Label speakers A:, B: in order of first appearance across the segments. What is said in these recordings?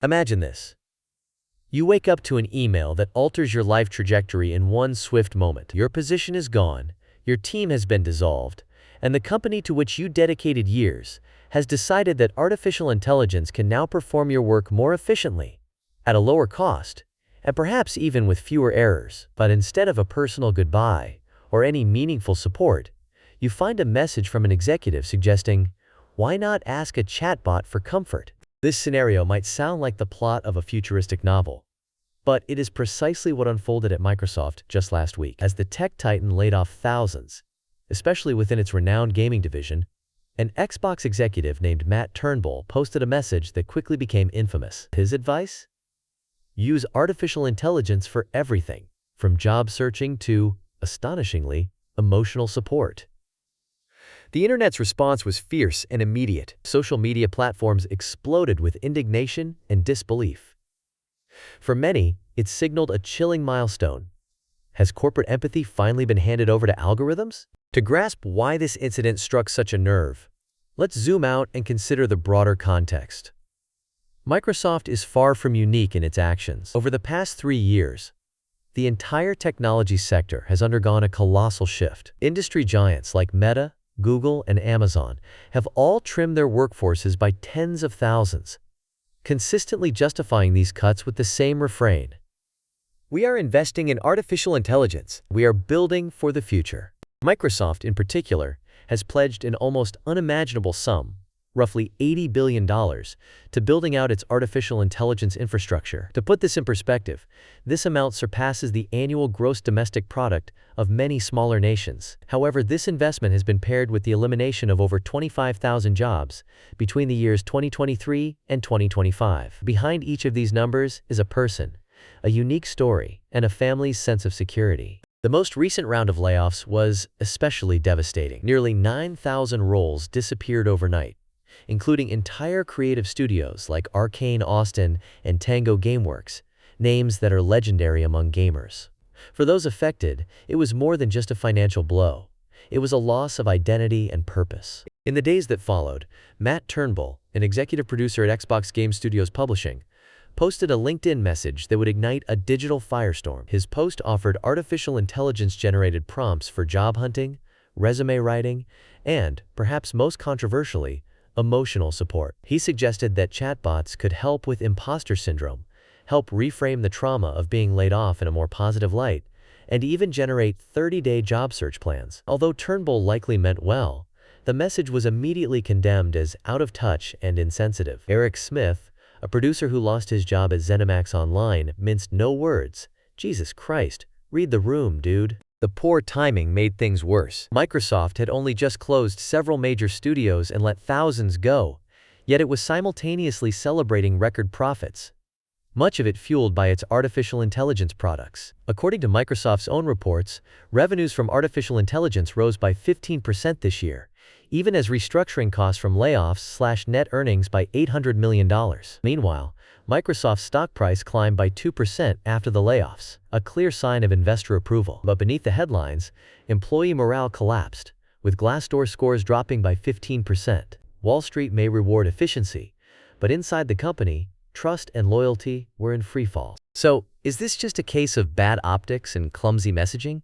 A: Imagine this. You wake up to an email that alters your life trajectory in one swift moment. Your position is gone, your team has been dissolved, and the company to which you dedicated years has decided that artificial intelligence can now perform your work more efficiently, at a lower cost, and perhaps even with fewer errors. But instead of a personal goodbye or any meaningful support, you find a message from an executive suggesting, "Why not ask a chatbot for comfort?" This scenario might sound like the plot of a futuristic novel, but it is precisely what unfolded at Microsoft just last week. As the tech titan laid off thousands, especially within its renowned gaming division, an Xbox executive named Matt Turnbull posted a message that quickly became infamous. His advice? Use artificial intelligence for everything, from job searching to, astonishingly, emotional support. The internet's response was fierce and immediate. Social media platforms exploded with indignation and disbelief. For many, it signaled a chilling milestone. Has corporate empathy finally been handed over to algorithms? To grasp why this incident struck such a nerve, let's zoom out and consider the broader context. Microsoft is far from unique in its actions. Over the past 3 years, the entire technology sector has undergone a colossal shift. Industry giants like Meta, Google, and Amazon have all trimmed their workforces by tens of thousands, consistently justifying these cuts with the same refrain. We are investing in artificial intelligence. We are building for the future. Microsoft, in particular, has pledged an almost unimaginable sum, roughly $80 billion, to building out its artificial intelligence infrastructure. To put this in perspective, this amount surpasses the annual gross domestic product of many smaller nations. However, this investment has been paired with the elimination of over 25,000 jobs between the years 2023 and 2025. Behind each of these numbers is a person, a unique story, and a family's sense of security. The most recent round of layoffs was especially devastating. Nearly 9,000 roles disappeared overnight, including entire creative studios like Arcane Austin and Tango Gameworks, names that are legendary among gamers. For those affected, it was more than just a financial blow. It was a loss of identity and purpose. In the days that followed, Matt Turnbull, an executive producer at Xbox Game Studios Publishing, posted a LinkedIn message that would ignite a digital firestorm. His post offered artificial intelligence-generated prompts for job hunting, resume writing, and, perhaps most controversially, emotional support. He suggested that chatbots could help with imposter syndrome, help reframe the trauma of being laid off in a more positive light, and even generate 30-day job search plans. Although Turnbull likely meant well, the message was immediately condemned as out of touch and insensitive. Eric Smith, a producer who lost his job at ZeniMax Online, minced no words. Jesus Christ, read the room, dude. The poor timing made things worse. Microsoft had only just closed several major studios and let thousands go, yet it was simultaneously celebrating record profits, much of it fueled by its artificial intelligence products. According to Microsoft's own reports, revenues from artificial intelligence rose by 15% this year, even as restructuring costs from layoffs slashed net earnings by $800 million. Meanwhile, Microsoft's stock price climbed by 2% after the layoffs, a clear sign of investor approval. But beneath the headlines, employee morale collapsed, with Glassdoor scores dropping by 15%. Wall Street may reward efficiency, but inside the company, trust and loyalty were in freefall. So, is this just a case of bad optics and clumsy messaging?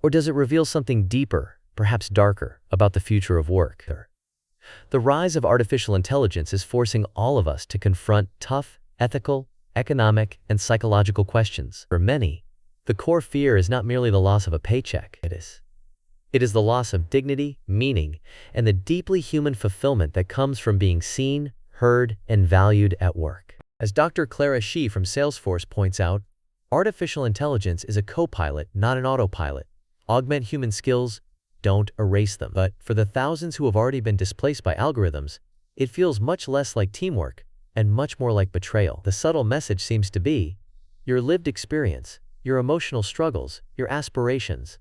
A: Or does it reveal something deeper, perhaps darker, about the future of work? The rise of artificial intelligence is forcing all of us to confront tough, ethical, economic, and psychological questions. For many, the core fear is not merely the loss of a paycheck. It is the loss of dignity, meaning, and the deeply human fulfillment that comes from being seen, heard, and valued at work. As Dr. Clara Shih from Salesforce points out, artificial intelligence is a co-pilot, not an autopilot. Augment human skills, don't erase them. But for the thousands who have already been displaced by algorithms, it feels much less like teamwork and much more like betrayal. The subtle message seems to be, your lived experience, your emotional struggles, your aspirations,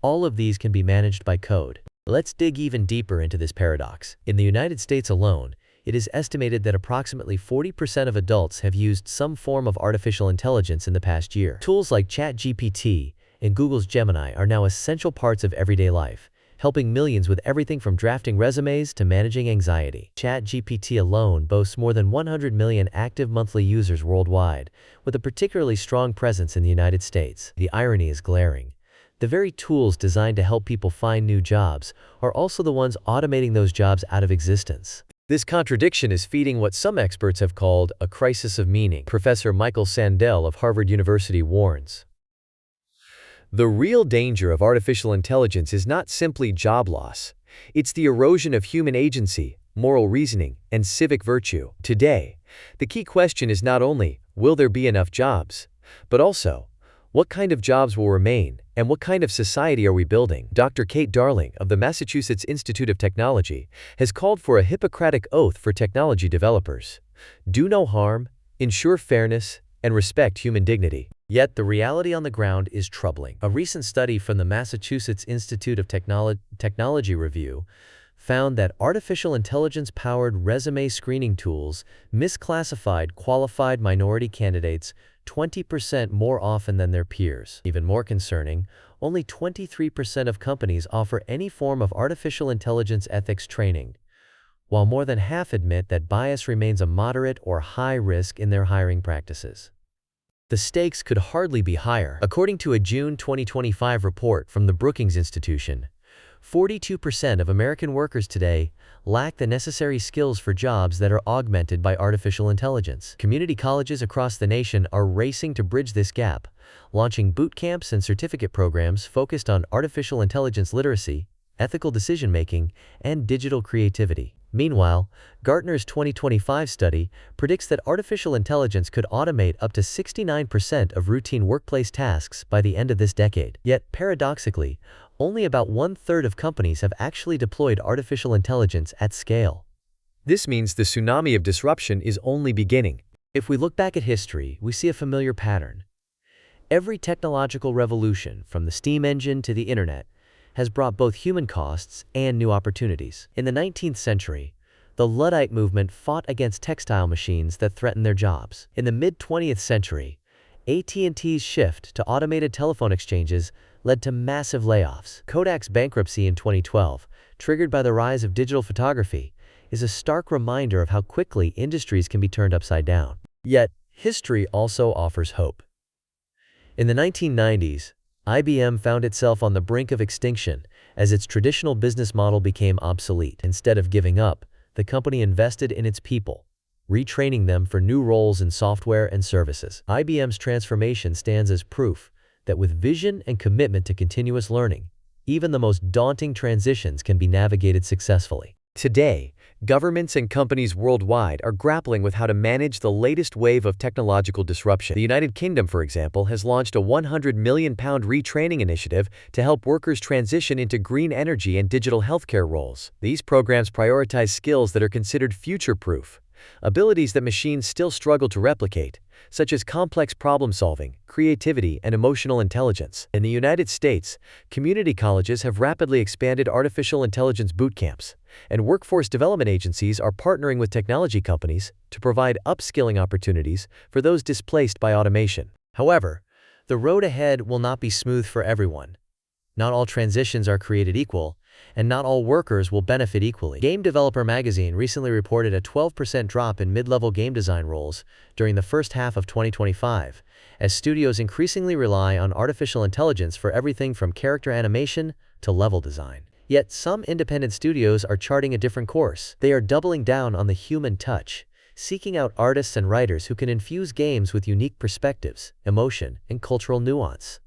A: all of these can be managed by code. Let's dig even deeper into this paradox. In the United States alone, it is estimated that approximately 40% of adults have used some form of artificial intelligence in the past year. Tools like ChatGPT and Google's Gemini are now essential parts of everyday life, helping millions with everything from drafting resumes to managing anxiety. ChatGPT alone boasts more than 100 million active monthly users worldwide, with a particularly strong presence in the United States. The irony is glaring. The very tools designed to help people find new jobs are also the ones automating those jobs out of existence. This contradiction is feeding what some experts have called a crisis of meaning. Professor Michael Sandel of Harvard University warns. The real danger of artificial intelligence is not simply job loss. It's the erosion of human agency, moral reasoning, and civic virtue. Today, the key question is not only, will there be enough jobs, but also, what kind of jobs will remain, and what kind of society are we building? Dr. Kate Darling of the Massachusetts Institute of Technology has called for a Hippocratic oath for technology developers. Do no harm, ensure fairness, and respect human dignity. Yet the reality on the ground is troubling. A recent study from the Massachusetts Institute of Technology Review found that artificial intelligence-powered resume screening tools misclassified qualified minority candidates 20% more often than their peers. Even more concerning, only 23% of companies offer any form of artificial intelligence ethics training, while more than half admit that bias remains a moderate or high risk in their hiring practices. The stakes could hardly be higher. According to a June 2025 report from the Brookings Institution, 42% of American workers today lack the necessary skills for jobs that are augmented by artificial intelligence. Community colleges across the nation are racing to bridge this gap, launching boot camps and certificate programs focused on artificial intelligence literacy, ethical decision-making, and digital creativity. Meanwhile, Gartner's 2025 study predicts that artificial intelligence could automate up to 69% of routine workplace tasks by the end of this decade. Yet, paradoxically, only about 1/3 of companies have actually deployed artificial intelligence at scale. This means the tsunami of disruption is only beginning. If we look back at history, we see a familiar pattern. Every technological revolution, from the steam engine to the internet, has brought both human costs and new opportunities. In the 19th century, the Luddite movement fought against textile machines that threatened their jobs. In the mid-20th century, AT&T's shift to automated telephone exchanges led to massive layoffs. Kodak's bankruptcy in 2012, triggered by the rise of digital photography, is a stark reminder of how quickly industries can be turned upside down. Yet, history also offers hope. In the 1990s, IBM found itself on the brink of extinction as its traditional business model became obsolete. Instead of giving up, the company invested in its people, retraining them for new roles in software and services. IBM's transformation stands as proof that with vision and commitment to continuous learning, even the most daunting transitions can be navigated successfully. Today, governments and companies worldwide are grappling with how to manage the latest wave of technological disruption. The United Kingdom, for example, has launched a £100 million retraining initiative to help workers transition into green energy and digital healthcare roles. These programs prioritize skills that are considered future-proof, abilities that machines still struggle to replicate, such as complex problem-solving, creativity, and emotional intelligence. In the United States, community colleges have rapidly expanded artificial intelligence boot camps, and workforce development agencies are partnering with technology companies to provide upskilling opportunities for those displaced by automation. However, the road ahead will not be smooth for everyone. Not all transitions are created equal, and not all workers will benefit equally. Game Developer Magazine recently reported a 12% drop in mid-level game design roles during the first half of 2025, as studios increasingly rely on artificial intelligence for everything from character animation to level design. Yet some independent studios are charting a different course. They are doubling down on the human touch, seeking out artists and writers who can infuse games with unique perspectives, emotion, and cultural nuance,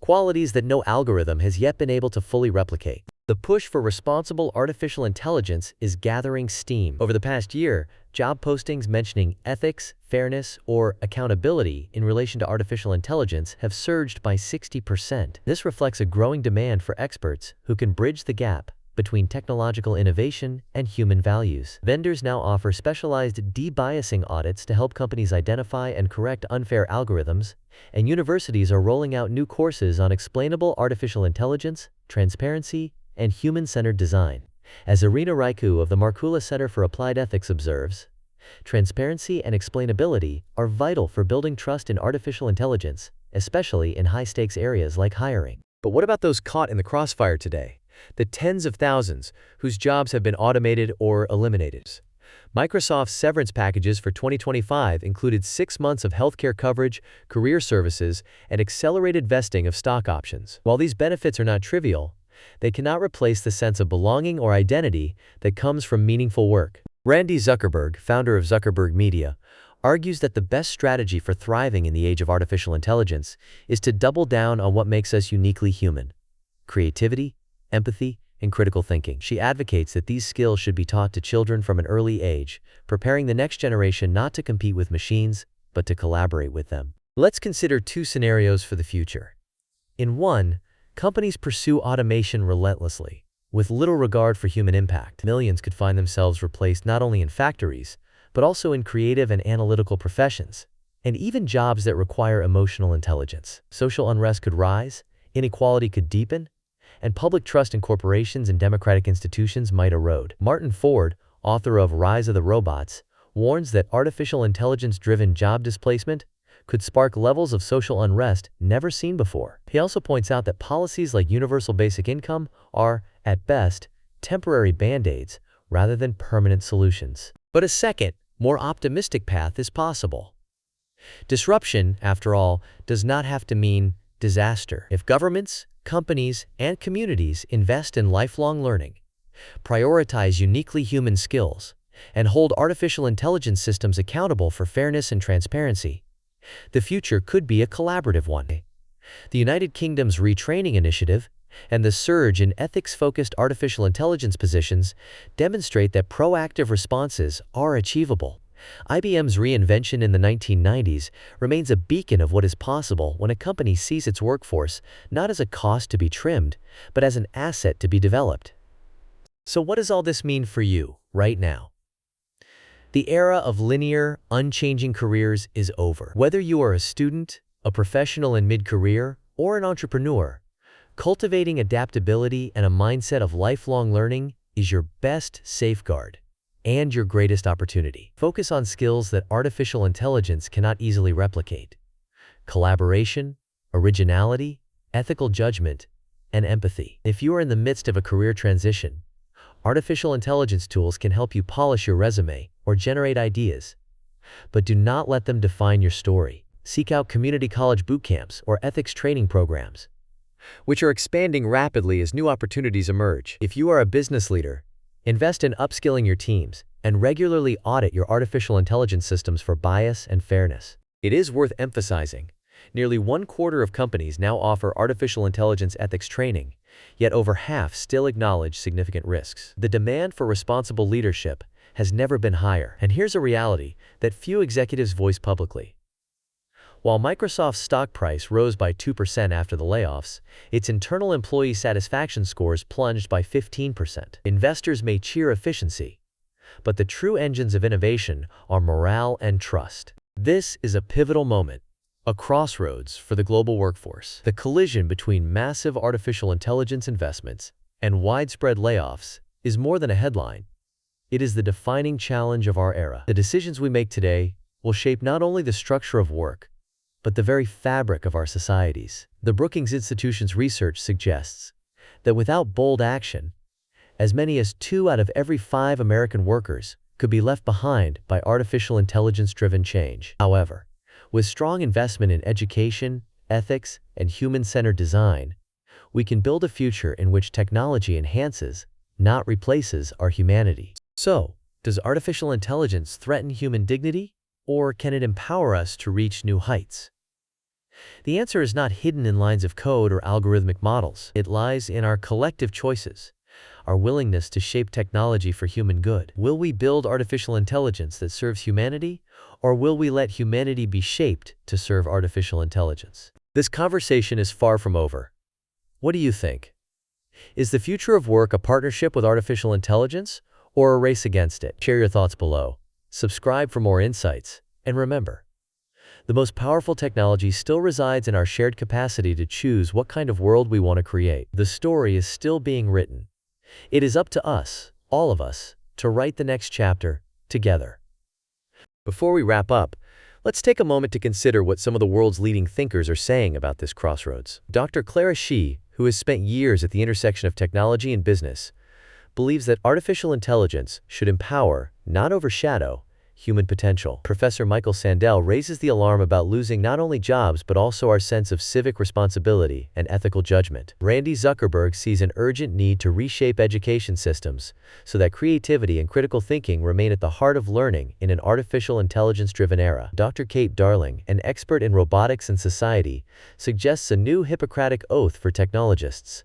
A: qualities that no algorithm has yet been able to fully replicate. The push for responsible artificial intelligence is gathering steam. Over the past year, job postings mentioning ethics, fairness, or accountability in relation to artificial intelligence have surged by 60%. This reflects a growing demand for experts who can bridge the gap between technological innovation and human values. Vendors now offer specialized de-biasing audits to help companies identify and correct unfair algorithms, and universities are rolling out new courses on explainable artificial intelligence, transparency, and human-centered design. As Irina Raiku of the Markula Center for Applied Ethics observes, transparency and explainability are vital for building trust in artificial intelligence, especially in high-stakes areas like hiring. But what about those caught in the crossfire today? the tens of thousands whose jobs have been automated or eliminated. Microsoft's severance packages for 2025 included 6 months of healthcare coverage, career services, and accelerated vesting of stock options. While these benefits are not trivial, they cannot replace the sense of belonging or identity that comes from meaningful work. Randy Zuckerberg, founder of Zuckerberg Media, argues that the best strategy for thriving in the age of artificial intelligence is to double down on what makes us uniquely human: creativity, empathy, and critical thinking. She advocates that these skills should be taught to children from an early age, preparing the next generation not to compete with machines, but to collaborate with them. Let's consider 2 scenarios for the future. In one, companies pursue automation relentlessly, with little regard for human impact. Millions could find themselves replaced not only in factories, but also in creative and analytical professions, and even jobs that require emotional intelligence. Social unrest could rise, inequality could deepen, and public trust in corporations and democratic institutions might erode. Martin Ford, author of Rise of the Robots, warns that artificial intelligence-driven job displacement could spark levels of social unrest never seen before. He also points out that policies like universal basic income are, at best, temporary band-aids rather than permanent solutions. But a second, more optimistic path is possible. Disruption, after all, does not have to mean disaster. If governments, companies, and communities invest in lifelong learning, prioritize uniquely human skills, and hold artificial intelligence systems accountable for fairness and transparency, the future could be a collaborative one. The United Kingdom's retraining initiative and the surge in ethics-focused artificial intelligence positions demonstrate that proactive responses are achievable. IBM's reinvention in the 1990s remains a beacon of what is possible when a company sees its workforce not as a cost to be trimmed, but as an asset to be developed. So what does all this mean for you, right now? The era of linear, unchanging careers is over. Whether you are a student, a professional in mid-career, or an entrepreneur, cultivating adaptability and a mindset of lifelong learning is your best safeguard and your greatest opportunity. Focus on skills that artificial intelligence cannot easily replicate: collaboration, originality, ethical judgment, and empathy. If you are in the midst of a career transition, artificial intelligence tools can help you polish your resume or generate ideas, but do not let them define your story. Seek out community college boot camps or ethics training programs, which are expanding rapidly as new opportunities emerge. If you are a business leader, invest in upskilling your teams and regularly audit your artificial intelligence systems for bias and fairness. It is worth emphasizing, nearly 1/4 of companies now offer artificial intelligence ethics training, yet over half still acknowledge significant risks. The demand for responsible leadership has never been higher, and here's a reality that few executives voice publicly. While Microsoft's stock price rose by 2% after the layoffs, its internal employee satisfaction scores plunged by 15%. Investors may cheer efficiency, but the true engines of innovation are morale and trust. This is a pivotal moment, a crossroads for the global workforce. The collision between massive artificial intelligence investments and widespread layoffs is more than a headline. It is the defining challenge of our era. The decisions we make today will shape not only the structure of work, but the very fabric of our societies. The Brookings Institution's research suggests that without bold action, as many as 2 out of every 5 American workers could be left behind by artificial intelligence-driven change. However, with strong investment in education, ethics, and human-centered design, we can build a future in which technology enhances, not replaces, our humanity. So, does artificial intelligence threaten human dignity, or can it empower us to reach new heights? The answer is not hidden in lines of code or algorithmic models. It lies in our collective choices, our willingness to shape technology for human good. Will we build artificial intelligence that serves humanity, or will we let humanity be shaped to serve artificial intelligence? This conversation is far from over. What do you think? Is the future of work a partnership with artificial intelligence, or a race against it? Share your thoughts below. Subscribe for more insights, and remember, the most powerful technology still resides in our shared capacity to choose what kind of world we want to create. The story is still being written. It is up to us, all of us, to write the next chapter together. Before we wrap up, Let's take a moment to consider what some of the world's leading thinkers are saying about this crossroads. Dr. Clara Shih, who has spent years at the intersection of technology and business, believes that artificial intelligence should empower, not overshadow, human potential. Professor Michael Sandel raises the alarm about losing not only jobs but also our sense of civic responsibility and ethical judgment. Randy Zuckerberg sees an urgent need to reshape education systems so that creativity and critical thinking remain at the heart of learning in an artificial intelligence-driven era. Dr. Kate Darling, an expert in robotics and society, suggests a new Hippocratic oath for technologists,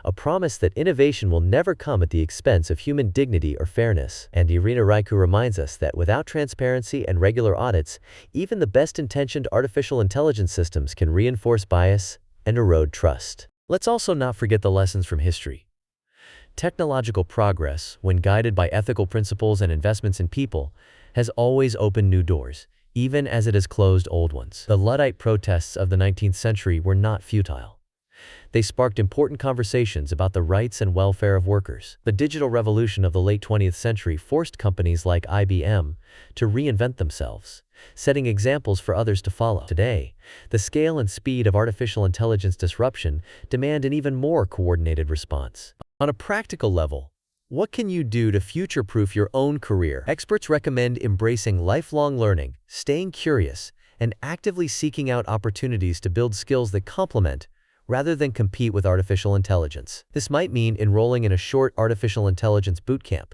A: a promise that innovation will never come at the expense of human dignity or fairness. And Irina Raiku reminds us that without transparency and regular audits, even the best-intentioned artificial intelligence systems can reinforce bias and erode trust. Let's also not forget the lessons from history. Technological progress, when guided by ethical principles and investments in people, has always opened new doors, even as it has closed old ones. The Luddite protests of the 19th century were not futile. They sparked important conversations about the rights and welfare of workers. The digital revolution of the late 20th century forced companies like IBM to reinvent themselves, setting examples for others to follow. Today, the scale and speed of artificial intelligence disruption demand an even more coordinated response. On a practical level, what can you do to future-proof your own career? Experts recommend embracing lifelong learning, staying curious, and actively seeking out opportunities to build skills that complement rather than compete with artificial intelligence. This might mean enrolling in a short artificial intelligence bootcamp,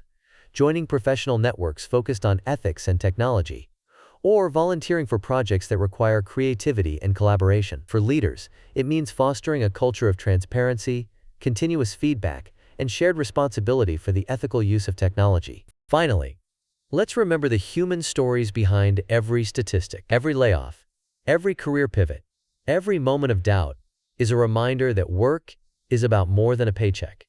A: joining professional networks focused on ethics and technology, or volunteering for projects that require creativity and collaboration. For leaders, it means fostering a culture of transparency, continuous feedback, and shared responsibility for the ethical use of technology. Finally, let's remember the human stories behind every statistic. Every layoff, every career pivot, every moment of doubt is a reminder that work is about more than a paycheck.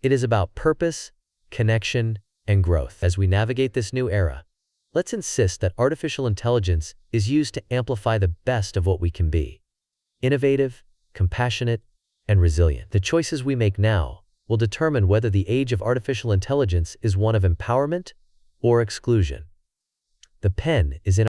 A: It is about purpose, connection, and growth. As we navigate this new era, let's insist that artificial intelligence is used to amplify the best of what we can be: innovative, compassionate, and resilient. The choices we make now will determine whether the age of artificial intelligence is one of empowerment or exclusion. The pen is in